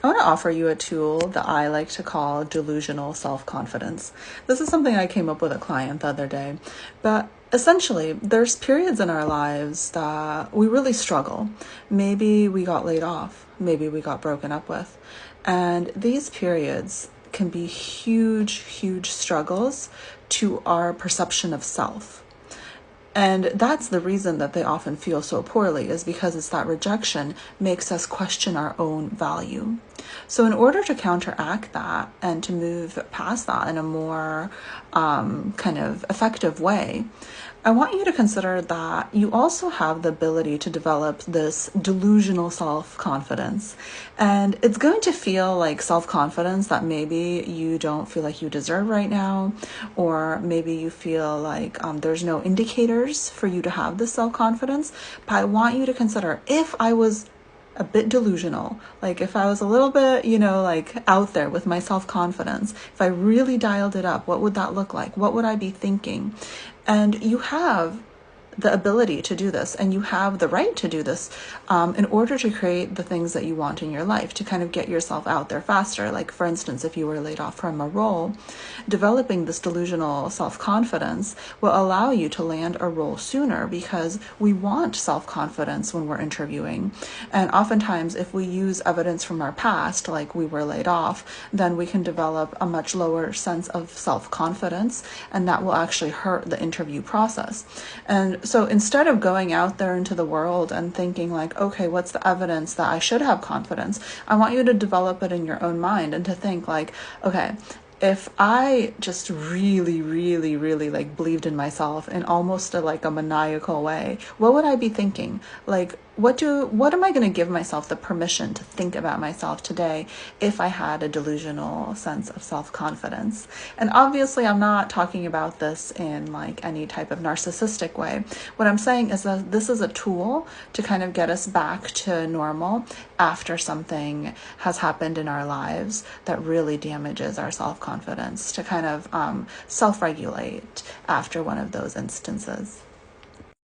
I want to offer you a tool that I like to call delusional self-confidence. This is something I came up with a client the other day, but essentially, there's periods in our lives that we really struggle. Maybe we got laid off, maybe we got broken up with, and these periods can be huge, huge struggles to our perception of self. And that's the reason that they often feel so poorly, is because it's that rejection makes us question our own value. So in order to counteract that and to move past that in a more kind of effective way, I want you to consider that you also have the ability to develop this delusional self-confidence. And it's going to feel like self-confidence that maybe you don't feel like you deserve right now, or maybe you feel like there's no indicators for you to have this self-confidence. But I want you to consider, if I was a bit delusional, like if I was a little bit, like out there with my self-confidence, if I really dialed it up, what would that look like? What would I be thinking? And you have the ability to do this, and you have the right to do this in order to create the things that you want in your life, to kind of get yourself out there faster. Like, for instance, if you were laid off from a role, developing this delusional self-confidence will allow you to land a role sooner, because we want self-confidence when we're interviewing. And oftentimes, if we use evidence from our past, like we were laid off, then we can develop a much lower sense of self-confidence, and that will actually hurt the interview process. And so instead of going out there into the world and thinking like, okay, what's the evidence that I should have confidence? I want you to develop it in your own mind and to think like, okay, if I just really, really, really like believed in myself in almost like a maniacal way, what would I be thinking? Like, what am I going to give myself the permission to think about myself today if I had a delusional sense of self-confidence? And obviously, I'm not talking about this in like any type of narcissistic way. What I'm saying is that this is a tool to kind of get us back to normal after something has happened in our lives that really damages our self-confidence, to kind of self-regulate after one of those instances.